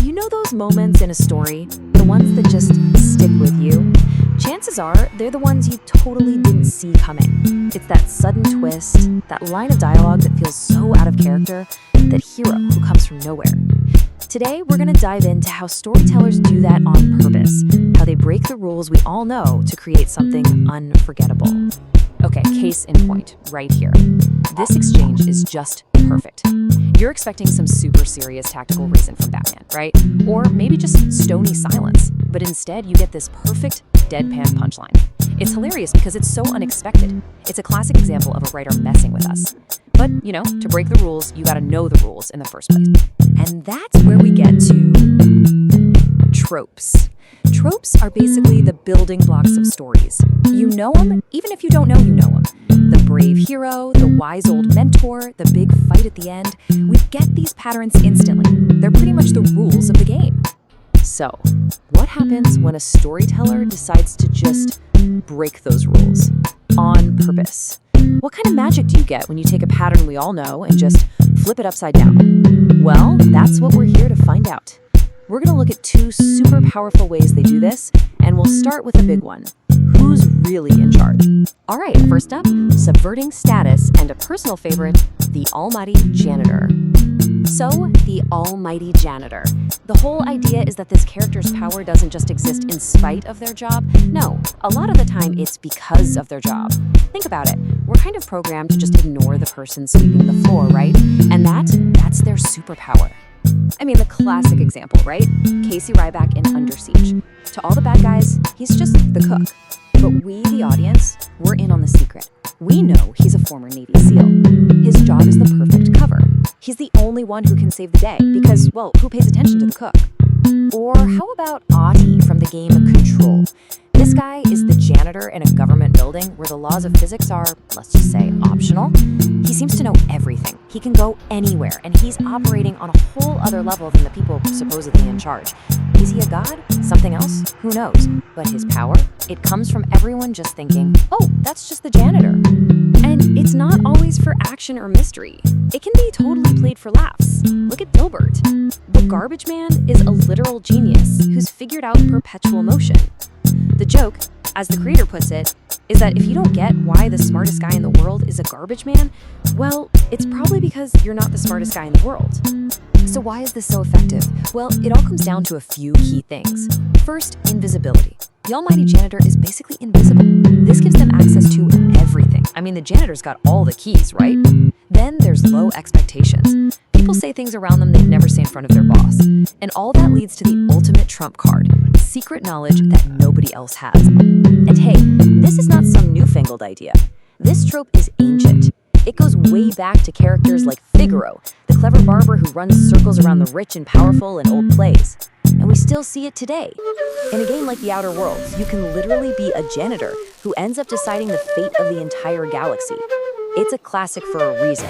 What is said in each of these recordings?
You know those moments in a story, the ones that just stick with you? Chances are they're the ones you totally didn't see coming. It's that sudden twist, that line of dialogue that feels so out of character, that hero who comes from nowhere. Today, we're going to dive into how storytellers do that on purpose, how they break the rules we all know to create something unforgettable. Okay, case in point, right here. This exchange is just perfect. You're expecting some super serious tactical reason from Batman, right? Or maybe just stony silence, but instead you get this perfect deadpan punchline. It's hilarious because it's so unexpected. It's a classic example of a writer messing with us. But, to break the rules, you gotta know the rules in the first place. And that's where we get to tropes. Tropes are basically the building blocks of stories. You know them, even if you don't know you know them. The brave hero, the wise old mentor, the big fight at the end. We get these patterns instantly. They're pretty much the rules of the game. So, what happens when a storyteller decides to just break those rules on purpose? What kind of magic do you get when you take a pattern we all know and just flip it upside down? Well, that's what we're here to find out. We're going to look at two super powerful ways they do this, and we'll start with a big one. Who's really in charge? All right, first up, subverting status and a personal favorite, the almighty janitor. So, the almighty janitor. The whole idea is that this character's power doesn't just exist in spite of their job. No, a lot of the time it's because of their job. Think about it. We're kind of programmed to just ignore the person sweeping the floor, right? And that's their superpower. I mean, the classic example, right? Casey Ryback in Under Siege. To all the bad guys, he's just the cook. But we, the audience, we're in on the secret. We know he's a former Navy SEAL. His job is the perfect cover. He's the only one who can save the day because, well, who pays attention to the cook? Or how about Audie from the game Control? This guy is the janitor in a government building where the laws of physics are, let's just say, optional. He seems to know everything. He can go anywhere, and he's operating on a whole other level than the people supposedly in charge. Is he a god? Something else? Who knows? But his power? It comes from everyone just thinking, oh, that's just the janitor. And it's not always for action or mystery. It can be totally played for laughs. Look at Dilbert. The garbage man is a literal genius who's figured out perpetual motion. The joke, as the creator puts it, is that if you don't get why the smartest guy in the world is a garbage man, well, it's probably because you're not the smartest guy in the world. So why is this so effective? Well, it all comes down to a few key things. First, invisibility. The almighty janitor is basically invisible. This gives them access to everything. I mean, the janitor's got all the keys, right? Then there's low expectations. People say things around them they'd never say in front of their boss. And all that leads to the ultimate trump card, secret knowledge that nobody else has. And hey, this is not some newfangled idea. This trope is ancient. It goes way back to characters like Figaro, the clever barber who runs circles around the rich and powerful in old plays. And we still see it today. In a game like The Outer Worlds, you can literally be a janitor who ends up deciding the fate of the entire galaxy. It's a classic for a reason.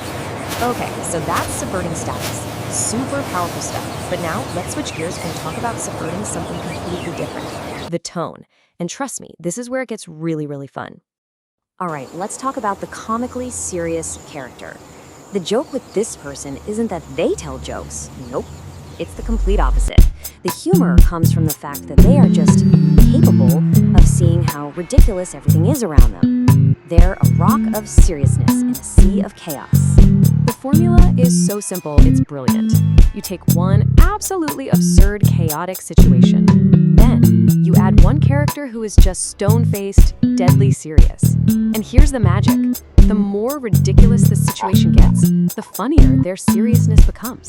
Okay, so that's subverting status. Super powerful stuff. But now, let's switch gears and talk about subverting something completely different. The tone. And trust me, this is where it gets really, really fun. All right, let's talk about the comically serious character. The joke with this person isn't that they tell jokes. Nope. It's the complete opposite. The humor comes from the fact that they are just capable of seeing how ridiculous everything is around them. They're a rock of seriousness in a sea of chaos. The formula is so simple, it's brilliant. You take one absolutely absurd, chaotic situation. Then, you add one character who is just stone-faced, deadly serious. And here's the magic. The more ridiculous the situation gets, the funnier their seriousness becomes.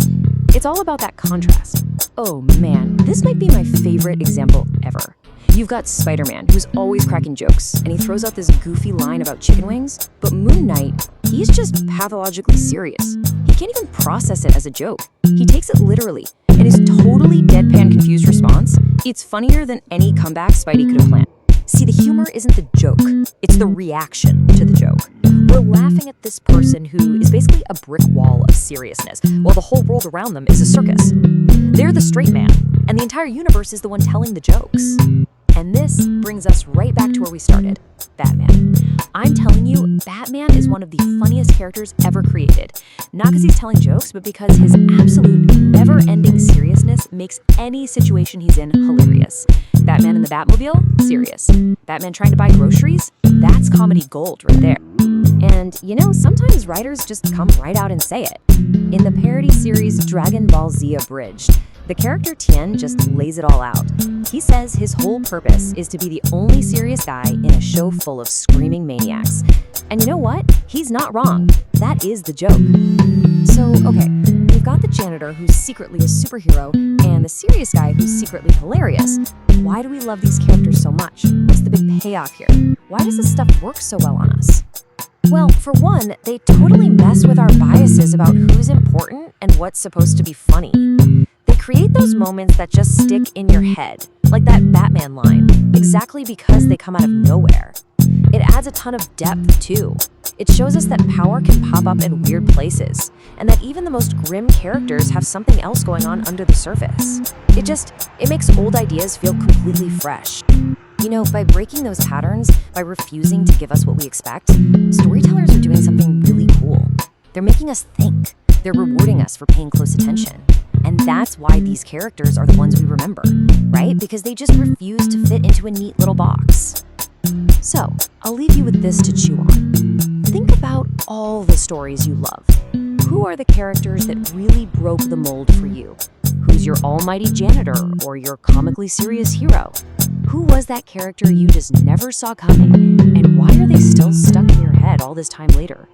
It's all about that contrast. Oh man, this might be my favorite example ever. You've got Spider-Man, who's always cracking jokes, and he throws out this goofy line about chicken wings, but Moon Knight, he's just pathologically serious. He can't even process it as a joke. He takes it literally, and his totally deadpan confused response, it's funnier than any comeback Spidey could have planned. See, the humor isn't the joke, it's the reaction to the joke. We're laughing at this person who is basically a brick wall of seriousness, while the whole world around them is a circus. They're the straight man, and the entire universe is the one telling the jokes. And this brings us right back to where we started, Batman. I'm telling you, Batman is one of the funniest characters ever created. Not because he's telling jokes, but because his absolute never-ending seriousness makes any situation he's in hilarious. Batman in the Batmobile? Serious. Batman trying to buy groceries? That's comedy gold right there. And, sometimes writers just come right out and say it. In the parody series Dragon Ball Z Abridged, the character Tien just lays it all out. He says his whole purpose is to be the only serious guy in a show full of screaming maniacs. And you know what? He's not wrong. That is the joke. So, okay, we've got the janitor who's secretly a superhero and the serious guy who's secretly hilarious. Why do we love these characters so much? What's the big payoff here? Why does this stuff work so well on us? Well, for one, they totally mess with our biases about who's important and what's supposed to be funny. They create those moments that just stick in your head, like that Batman line, exactly because they come out of nowhere. It adds a ton of depth, too. It shows us that power can pop up in weird places, and that even the most grim characters have something else going on under the surface. It makes old ideas feel completely fresh. By breaking those patterns, by refusing to give us what we expect, storytellers are doing something really cool. They're making us think. They're rewarding us for paying close attention. And that's why these characters are the ones we remember, right? Because they just refuse to fit into a neat little box. So, I'll leave you with this to chew on. Think about all the stories you love. Who are the characters that really broke the mold for you? Who's your almighty janitor or your comically serious hero? Who was that character you just never saw coming? And why are they still stuck in your head all this time later?